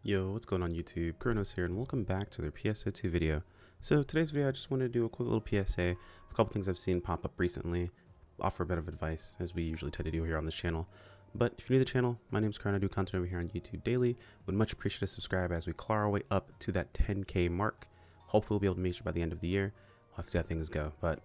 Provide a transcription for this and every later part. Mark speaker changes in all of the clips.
Speaker 1: Yo, what's going on YouTube? Kronos here, and welcome back to their PSO2 video. So today's video, I just wanted to do a quick little PSA of a couple things I've seen pop up recently, offer a bit of advice, as we usually tend to do here on this channel. But if you're new to the channel, my name's Kronos, I do content over here on YouTube daily. Would much appreciate a subscribe as we claw our way up to that 10K mark. Hopefully we'll be able to meet you by the end of the year. We'll have to see how things go, but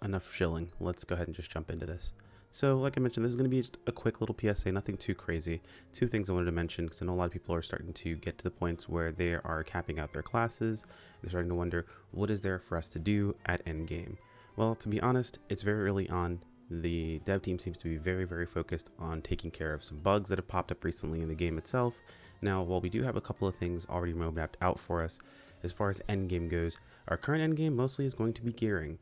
Speaker 1: enough shilling. Let's go ahead and just jump into this. So like I mentioned, this is going to be just a quick little PSA, nothing too crazy. Two things I wanted to mention, because I know a lot of people are starting to get to the points where they are capping out their classes. They're starting to wonder, what is there for us to do at endgame? Well, to be honest, it's very early on. The dev team seems to be very focused on taking care of some bugs that have popped up recently in the game itself. Now, while we do have a couple of things already roadmapped out for us, as far as endgame goes, our current endgame mostly is going to be gearing.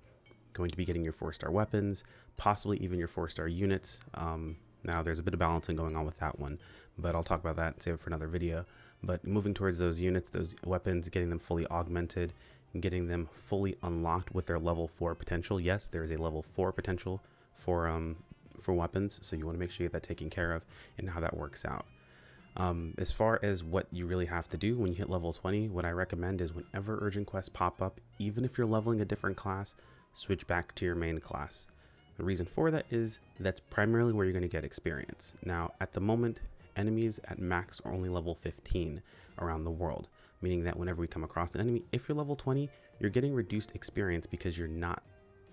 Speaker 1: Going to be getting your 4-star weapons, possibly even your 4-star units. Now there's a bit of balancing going on with that one, but I'll talk about that and save it for another video. But moving towards those units, those weapons, getting them fully augmented, and getting them fully unlocked with their level 4 potential. Yes, there is a level 4 potential for weapons, so you want to make sure you get that taken care of and how that works out. As far as what you really have to do when you hit level 20, what I recommend is whenever urgent quests pop up, even if you're leveling a different class, switch back to your main class. The reason for that is that's primarily where you're going to get experience. Now, at the moment, enemies at max are only level 15 around the world, meaning that whenever we come across an enemy, if you're level 20, you're getting reduced experience because you're not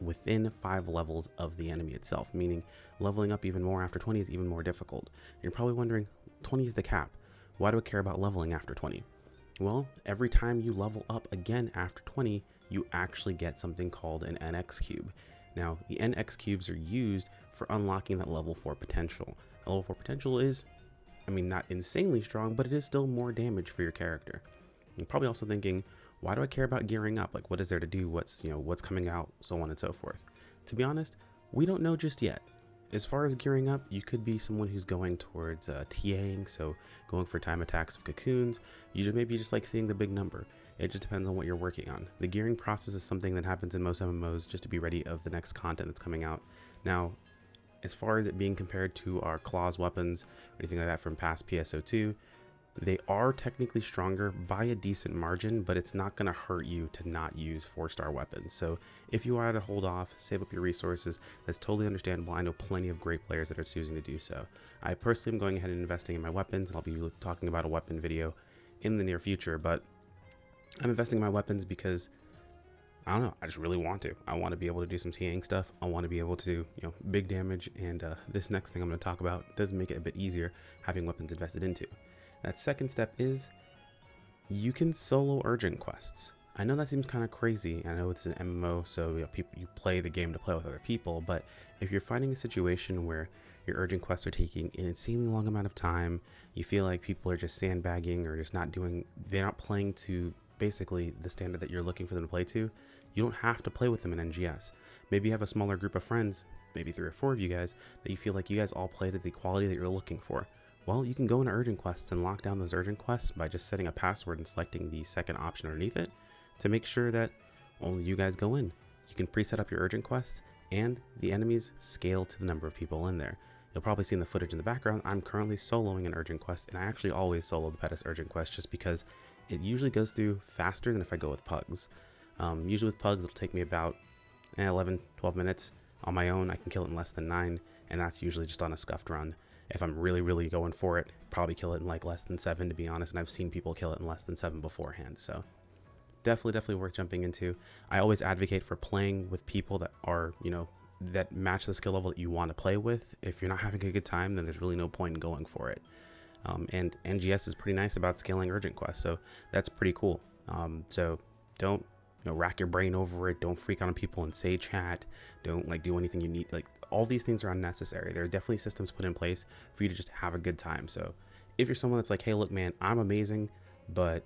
Speaker 1: within 5 levels of the enemy itself, meaning leveling up even more after 20 is even more difficult. And you're probably wondering, 20 is the cap. Why do I care about leveling after 20? Well, every time you level up again after 20, you actually get something called an NX cube. Now, the NX cubes are used for unlocking that level 4 potential. The level 4 potential is, not insanely strong, but it is still more damage for your character. You're probably also thinking, why do I care about gearing up? Like, what is there to do? What's coming out, so on and so forth. To be honest, we don't know just yet. As far as gearing up, you could be someone who's going towards TAing, so going for time attacks of cocoons. You maybe just like seeing the big number. It just depends on what you're working on. The gearing process is something that happens in most MMOs just to be ready of the next content that's coming out. Now, as far as it being compared to our claws weapons or anything like that from past PSO2, they are technically stronger by a decent margin, but it's not going to hurt you to not use 4-star weapons. So if you are to hold off, save up your resources, that's totally understandable. I know plenty of great players that are choosing to do so. I personally am going ahead and investing in my weapons, and I'll be talking about a weapon video in the near future, but I'm investing in my weapons because I don't know, I just really want to. I want to be able to do some TAing stuff. I want to be able to do, big damage, and this next thing I'm going to talk about does make it a bit easier having weapons invested into. That second step is you can solo urgent quests. I know that seems kind of crazy. I know it's an MMO, so you play the game to play with other people, but if you're finding a situation where your urgent quests are taking an insanely long amount of time, you feel like people are just sandbagging or just they're not playing to basically the standard that you're looking for them to play to, you don't have to play with them in NGS. Maybe you have a smaller group of friends, maybe 3 or 4 of you guys, that you feel like you guys all play to the quality that you're looking for. Well, you can go into urgent quests and lock down those urgent quests by just setting a password and selecting the second option underneath it to make sure that only you guys go in. You can preset up your urgent quests, and the enemies scale to the number of people in there. You'll probably see in the footage in the background, I'm currently soloing an urgent quest, and I actually always solo the Pettis urgent quest just because it usually goes through faster than if I go with pugs. Usually with pugs, it'll take me about 11-12 minutes. On my own, I can kill it in less than 9, and that's usually just on a scuffed run. If I'm really going for it, probably kill it in like less than 7, to be honest, and I've seen people kill it in less than 7 beforehand. So definitely worth jumping into. I always advocate for playing with people that are, that match the skill level that you want to play with. If you're not having a good time, then there's really no point in going for it. And NGS is pretty nice about scaling urgent quests, so that's pretty cool. So don't rack your brain over it. Don't freak out on people and say chat. Don't do anything you need. All these things are unnecessary. There are definitely systems put in place for you to just have a good time. So if you're someone that's like, hey, look, man, I'm amazing, but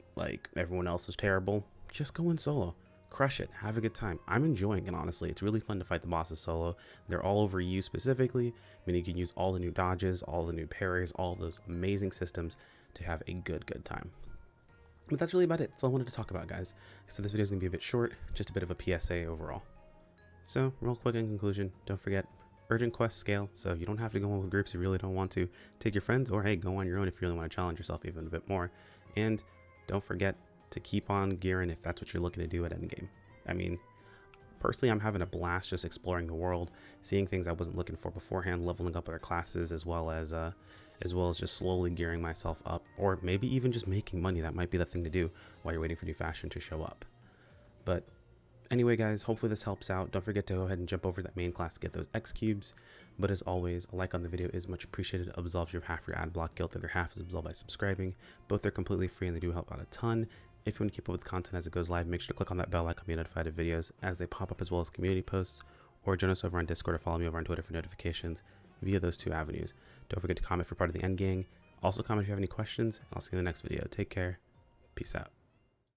Speaker 1: everyone else is terrible, just go in solo. Crush it. Have a good time. I'm enjoying it, honestly. It's really fun to fight the bosses solo. They're all over you specifically. You can use all the new dodges, all the new parries, all of those amazing systems to have a good time. But that's really about it. That's all I wanted to talk about, guys. So this video is going to be a bit short, just a bit of a PSA overall. So real quick in conclusion, don't forget, urgent quest scale, so you don't have to go in with groups if you really don't want to. Take your friends, or hey, go on your own if you really want to challenge yourself even a bit more. And don't forget to keep on gearing if that's what you're looking to do at endgame. I mean, personally, I'm having a blast just exploring the world, seeing things I wasn't looking for beforehand, leveling up other classes, as well as just slowly gearing myself up, or maybe even just making money. That might be the thing to do while you're waiting for new fashion to show up. But anyway, guys, hopefully this helps out. Don't forget to go ahead and jump over to that main class to get those X cubes. But as always, a like on the video is much appreciated. It absolves you of half your ad block guilt. The other half is absolved by subscribing. Both are completely free and they do help out a ton. If you want to keep up with content as it goes live, make sure to click on that bell icon to be notified of videos as they pop up, as well as community posts, or join us over on Discord or follow me over on Twitter for notifications via those two avenues. Don't forget to comment for part of the end gang. Also comment if you have any questions, and I'll see you in the next video. Take care. Peace out.